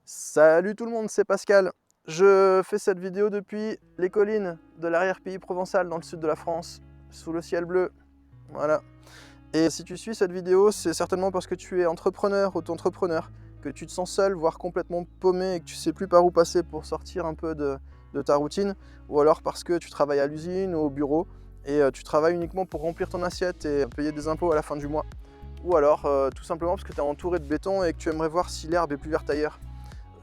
Salut tout le monde, c'est Pascal. Je fais cette vidéo depuis les collines de l'arrière-pays provençal dans le sud de la France, sous le ciel bleu. Voilà. Et si tu suis cette vidéo, c'est certainement parce que tu es entrepreneur, auto-entrepreneur, que tu te sens seul, voire complètement paumé et que tu sais plus par où passer pour sortir un peu de ta routine, ou alors parce que tu travailles à l'usine ou au bureau et tu travailles uniquement pour remplir ton assiette et payer des impôts à la fin du mois. Ou alors tout simplement parce que tu es entouré de béton et que tu aimerais voir si l'herbe est plus verte ailleurs.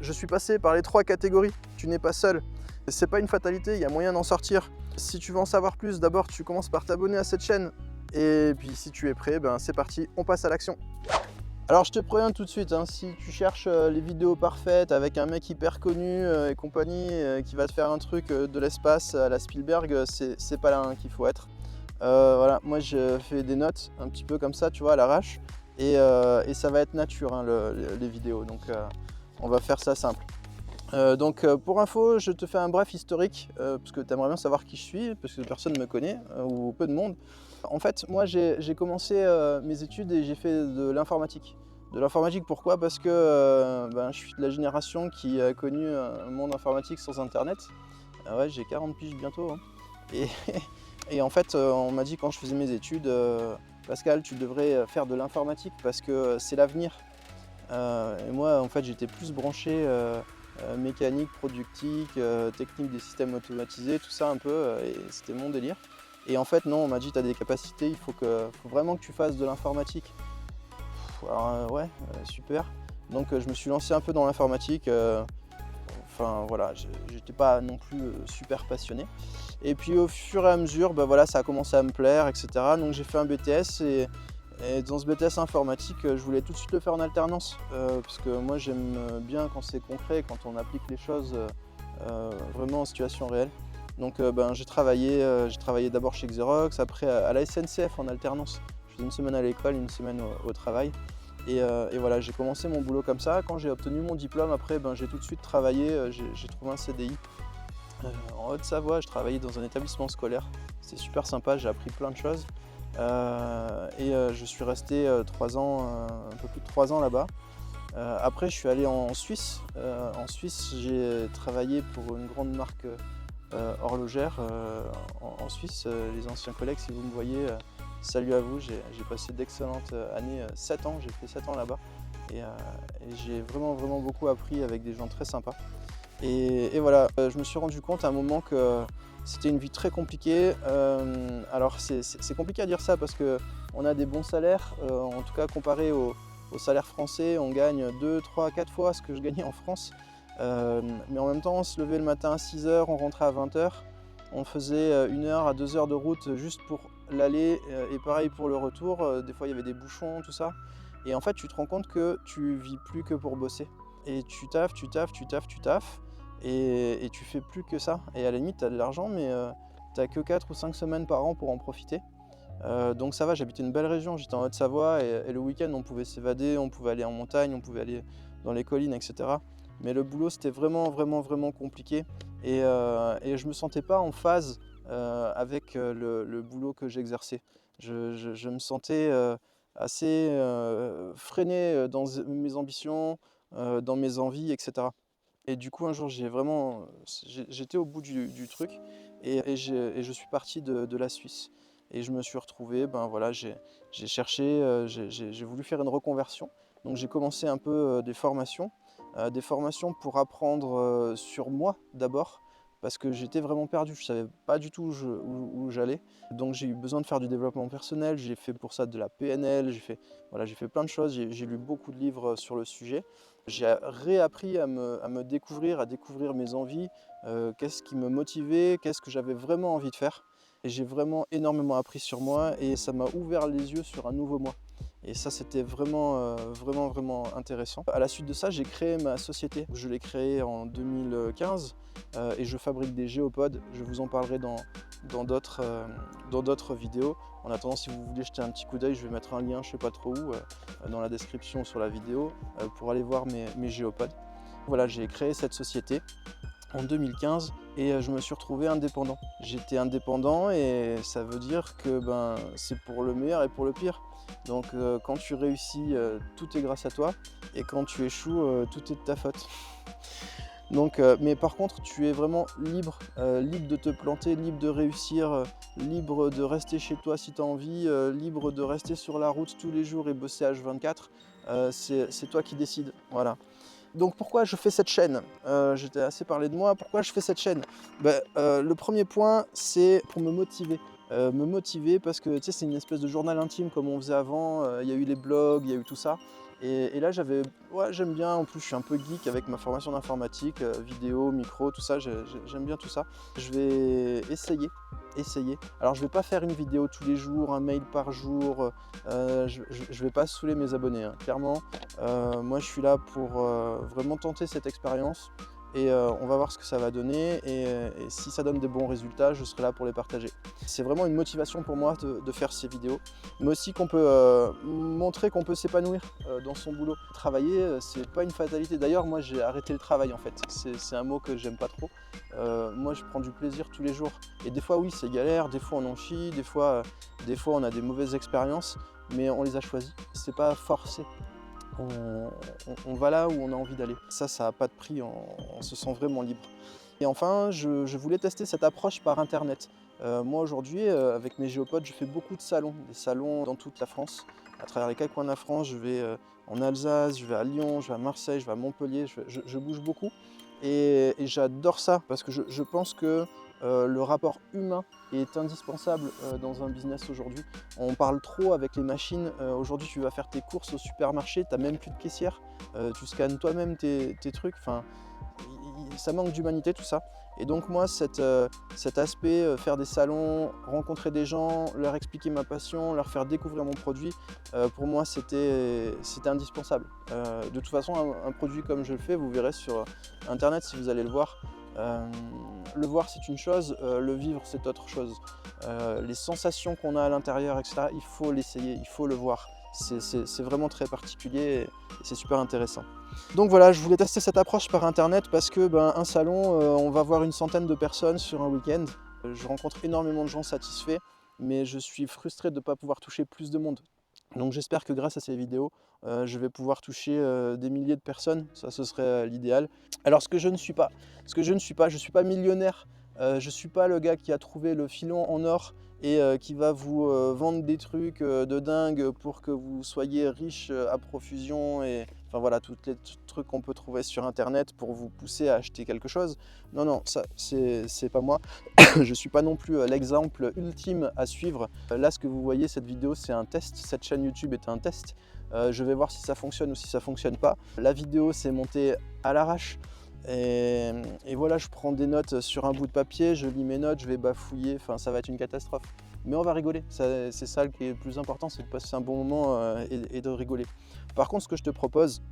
Je suis passé par les trois catégories, tu n'es pas seul. C'est pas une fatalité, il y a moyen d'en sortir. Si tu veux en savoir plus, d'abord tu commences par t'abonner à cette chaîne. Et puis si tu es prêt, ben c'est parti, on passe à l'action. Alors je te préviens tout de suite, hein, si tu cherches les vidéos parfaites avec un mec hyper connu et compagnie qui va te faire un truc de l'espace à la Spielberg, c'est pas là hein, qu'il faut être. Voilà, moi je fais des notes un petit peu comme ça, tu vois, à l'arrache. Et ça va être nature, hein, les vidéos, donc on va faire ça simple. Pour info, je te fais un bref historique, parce que tu aimerais bien savoir qui je suis, parce que personne ne me connaît, ou peu de monde. En fait, moi j'ai commencé mes études et j'ai fait de l'informatique. De l'informatique pourquoi? Parce que je suis de la génération qui a connu un monde informatique sans internet. Ah ouais, j'ai 40 piges bientôt, hein. Et, et en fait, on m'a dit quand je faisais mes études, Pascal, tu devrais faire de l'informatique parce que c'est l'avenir. Et moi, en fait, j'étais plus branché mécanique, productique, technique des systèmes automatisés, tout ça un peu, et c'était mon délire. Et en fait, non, on m'a dit, tu as des capacités, faut vraiment que tu fasses de l'informatique. Alors, ouais, super. Donc, je me suis lancé un peu dans l'informatique. Enfin, voilà, j'étais pas non plus super passionné. Et puis, au fur et à mesure, bah, voilà, ça a commencé à me plaire, etc. Donc, j'ai fait un BTS et dans ce BTS informatique, je voulais tout de suite le faire en alternance, parce que moi j'aime bien quand c'est concret, quand on applique les choses vraiment en situation réelle. Donc j'ai travaillé d'abord chez Xerox, après à la SNCF en alternance. Je faisais une semaine à l'école, une semaine au travail. Et voilà, j'ai commencé mon boulot comme ça. Quand j'ai obtenu mon diplôme, après j'ai tout de suite travaillé, j'ai trouvé un CDI. En Haute-Savoie, je travaillais dans un établissement scolaire. C'était super sympa, j'ai appris plein de choses. Je suis resté 3 ans, un peu plus de 3 ans là-bas. Après, je suis allé en Suisse. En Suisse, j'ai travaillé pour une grande marque horlogère en Suisse. Les anciens collègues, si vous me voyez, salut à vous. J'ai passé d'excellentes années, 7 ans, j'ai fait 7 ans là-bas. Et j'ai vraiment, vraiment beaucoup appris avec des gens très sympas. Et voilà, je me suis rendu compte à un moment que c'était une vie très compliquée. Alors c'est compliqué à dire ça parce qu'on a des bons salaires, en tout cas comparé au salaire français, on gagne 2, 3, 4 fois ce que je gagnais en France. Mais en même temps, on se levait le matin à 6 h, on rentrait à 20 h. On faisait 1 heure à 2 heures de route juste pour l'aller et pareil pour le retour. Des fois, il y avait des bouchons, tout ça. Et en fait, tu te rends compte que tu vis plus que pour bosser. Et tu taffes, tu taffes, tu taffes, tu taffes. Et tu fais plus que ça. Et à la limite, tu as de l'argent, mais tu n'as que 4 ou 5 semaines par an pour en profiter. Donc ça va, j'habitais une belle région, j'étais en Haute-Savoie et le week-end on pouvait s'évader, on pouvait aller en montagne, on pouvait aller dans les collines, etc. Mais le boulot c'était vraiment, vraiment, vraiment compliqué et je me sentais pas en phase avec le boulot que j'exerçais. Je me sentais assez freiné mes ambitions, dans mes envies, etc. Et du coup, un jour, j'étais au bout du truc et je suis parti de la Suisse. Et je me suis retrouvé, ben voilà, j'ai cherché, j'ai voulu faire une reconversion. Donc j'ai commencé un peu des formations pour apprendre sur moi d'abord, parce que j'étais vraiment perdu, je savais pas du tout où j'allais. Donc j'ai eu besoin de faire du développement personnel, j'ai fait pour ça de la PNL, voilà, j'ai fait plein de choses, j'ai lu beaucoup de livres sur le sujet. J'ai réappris à me découvrir, à découvrir mes envies, qu'est-ce qui me motivait, qu'est-ce que j'avais vraiment envie de faire. Et j'ai vraiment énormément appris sur moi et ça m'a ouvert les yeux sur un nouveau moi. Et ça, c'était vraiment, vraiment, vraiment intéressant. À la suite de ça, j'ai créé ma société. Je l'ai créée en 2015 et je fabrique des géopods. Je vous en parlerai dans d'autres vidéos. En attendant, si vous voulez jeter un petit coup d'œil, je vais mettre un lien, je ne sais pas trop où, dans la description sur la vidéo pour aller voir mes géopods. Voilà, j'ai créé cette société en 2015 et je me suis retrouvé indépendant. J'étais indépendant et ça veut dire que c'est pour le meilleur et pour le pire. Donc quand tu réussis, tout est grâce à toi, et quand tu échoues, tout est de ta faute. Donc, mais par contre, tu es vraiment libre, libre de te planter, libre de réussir, libre de rester chez toi si tu as envie, libre de rester sur la route tous les jours et bosser H24. C'est toi qui décides, voilà. Donc pourquoi je fais cette chaîne? J'étais assez parlé de moi, pourquoi je fais cette chaîne? Le premier point, c'est pour me motiver. Me motiver parce que tu sais, c'est une espèce de journal intime comme on faisait avant, il y a eu les blogs, il y a eu tout ça. Et là ouais, j'aime bien, en plus je suis un peu geek avec ma formation d'informatique, vidéo, micro, tout ça, j'aime bien tout ça. Je vais essayer. Alors je vais pas faire une vidéo tous les jours, un mail par jour, je vais pas saouler mes abonnés, hein, clairement. Moi je suis là pour vraiment tenter cette expérience, et on va voir ce que ça va donner, et si ça donne des bons résultats, je serai là pour les partager. C'est vraiment une motivation pour moi de faire ces vidéos, mais aussi qu'on peut montrer qu'on peut s'épanouir dans son boulot. Travailler, c'est pas une fatalité. D'ailleurs, moi j'ai arrêté le travail en fait. C'est un mot que j'aime pas trop. Moi je prends du plaisir tous les jours. Et des fois oui, c'est galère, des fois on en chie, des fois on a des mauvaises expériences, mais on les a choisies. C'est pas forcé. On va là où on a envie d'aller. Ça n'a pas de prix, on se sent vraiment libre. Et enfin, je voulais tester cette approche par internet. Moi aujourd'hui, avec mes géopodes, je fais beaucoup de salons, des salons dans toute la France. À travers les 4 coins de la France, je vais en Alsace, je vais à Lyon, je vais à Marseille, je vais à Montpellier, je bouge beaucoup. Et j'adore ça parce que je pense que le rapport humain est indispensable dans un business aujourd'hui. On parle trop avec les machines. Aujourd'hui, tu vas faire tes courses au supermarché, tu n'as même plus de caissière. Tu scannes toi-même tes trucs. Enfin, ça manque d'humanité tout ça. Et donc moi, cet aspect, faire des salons, rencontrer des gens, leur expliquer ma passion, leur faire découvrir mon produit, pour moi c'était indispensable. De toute façon, un produit comme je le fais, vous verrez sur internet si vous allez le voir. Le voir c'est une chose, le vivre c'est autre chose. Les sensations qu'on a à l'intérieur, etc., il faut l'essayer, il faut le voir. C'est vraiment très particulier et c'est super intéressant. Donc voilà, je voulais tester cette approche par internet parce que un salon, on va voir une centaine de personnes sur un week-end. Je rencontre énormément de gens satisfaits, mais je suis frustré de ne pas pouvoir toucher plus de monde. Donc j'espère que grâce à ces vidéos, je vais pouvoir toucher des milliers de personnes, ça ce serait l'idéal. Alors ce que je ne suis pas, je ne suis pas millionnaire, je ne suis pas le gars qui a trouvé le filon en or et qui va vous vendre des trucs de dingue pour que vous soyez riche à profusion, et enfin voilà, tous les trucs qu'on peut trouver sur internet pour vous pousser à acheter quelque chose. Non, non, ça c'est pas moi. Je ne suis pas non plus l'exemple ultime à suivre. Là, ce que vous voyez, cette vidéo, c'est un test. Cette chaîne YouTube est un test. Je vais voir si ça fonctionne ou si ça ne fonctionne pas. La vidéo, c'est monté à l'arrache. Et voilà, je prends des notes sur un bout de papier, je lis mes notes, je vais bafouiller. Enfin, ça va être une catastrophe. Mais on va rigoler. C'est ça qui est le plus important, c'est de passer un bon moment et de rigoler. Par contre, ce que je te propose,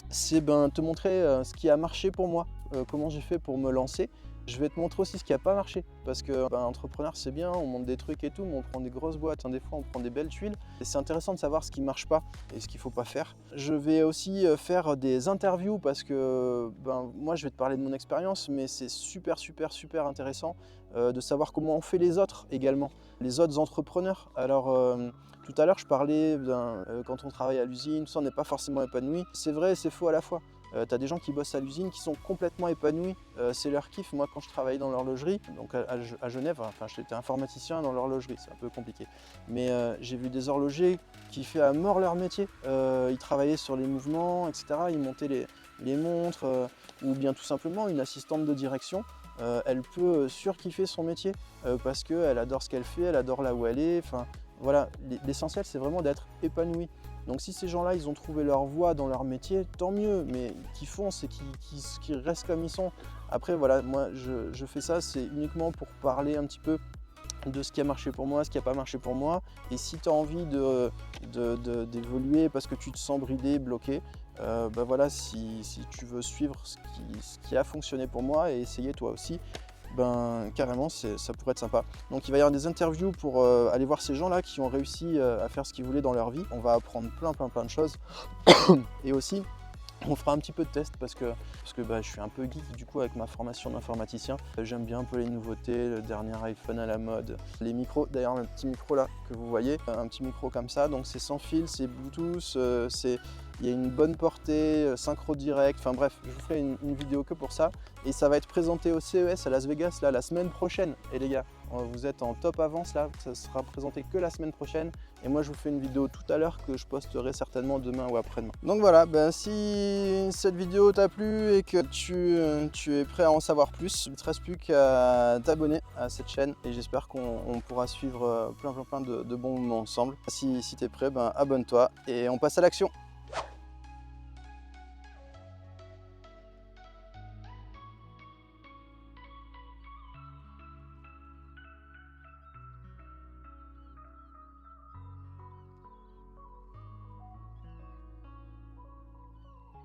c'est te montrer ce qui a marché pour moi, comment j'ai fait pour me lancer. Je vais te montrer aussi ce qui n'a pas marché, parce que entrepreneur c'est bien, on monte des trucs et tout, mais on prend des grosses boîtes, hein, des fois on prend des belles tuiles, et c'est intéressant de savoir ce qui ne marche pas et ce qu'il ne faut pas faire. Je vais aussi faire des interviews parce que moi je vais te parler de mon expérience, mais c'est super intéressant de savoir comment on fait les autres également, les autres entrepreneurs. Alors tout à l'heure je parlais quand on travaille à l'usine, tout ça, on n'est pas forcément épanoui. C'est vrai et c'est faux à la fois. Tu as des gens qui bossent à l'usine qui sont complètement épanouis, c'est leur kiff. Moi quand je travaillais dans l'horlogerie, donc à Genève, enfin j'étais informaticien dans l'horlogerie, c'est un peu compliqué. Mais j'ai vu des horlogers qui faisaient à mort leur métier. Ils travaillaient sur les mouvements, etc. Ils montaient les montres, ou bien tout simplement une assistante de direction. Elle peut surkiffer son métier parce qu'elle adore ce qu'elle fait, elle adore là où elle est. Enfin, voilà, l'essentiel c'est vraiment d'être épanoui. Donc si ces gens-là, ils ont trouvé leur voie dans leur métier, tant mieux, mais qu'ils foncent et qu'ils restent comme ils sont. Après voilà, moi je fais ça, c'est uniquement pour parler un petit peu de ce qui a marché pour moi, ce qui n'a pas marché pour moi. Et si tu as envie d'évoluer parce que tu te sens bridé, bloqué, voilà, si tu veux suivre ce qui a fonctionné pour moi et essayer toi aussi, carrément ça pourrait être sympa. Donc il va y avoir des interviews pour aller voir ces gens-là qui ont réussi à faire ce qu'ils voulaient dans leur vie. On va apprendre plein de choses. Et aussi, On fera un petit peu de test parce que bah, je suis un peu geek du coup avec ma formation d'informaticien. J'aime bien un peu les nouveautés, le dernier iPhone à la mode, les micros, d'ailleurs un petit micro là que vous voyez, un petit micro comme ça, donc c'est sans fil, c'est Bluetooth, il y a une bonne portée, synchro direct, enfin bref, je vous ferai une vidéo que pour ça. Et ça va être présenté au CES à Las Vegas là, la semaine prochaine. Et les gars, vous êtes en top avance là, ça sera présenté que la semaine prochaine. Et moi je vous fais une vidéo tout à l'heure que je posterai certainement demain ou après-demain. Donc voilà, ben, si cette vidéo t'a plu et que tu es prêt à en savoir plus, il ne te reste plus qu'à t'abonner à cette chaîne. Et j'espère qu'on pourra suivre plein de bons moments ensemble. Si tu es prêt, ben, abonne-toi et on passe à l'action.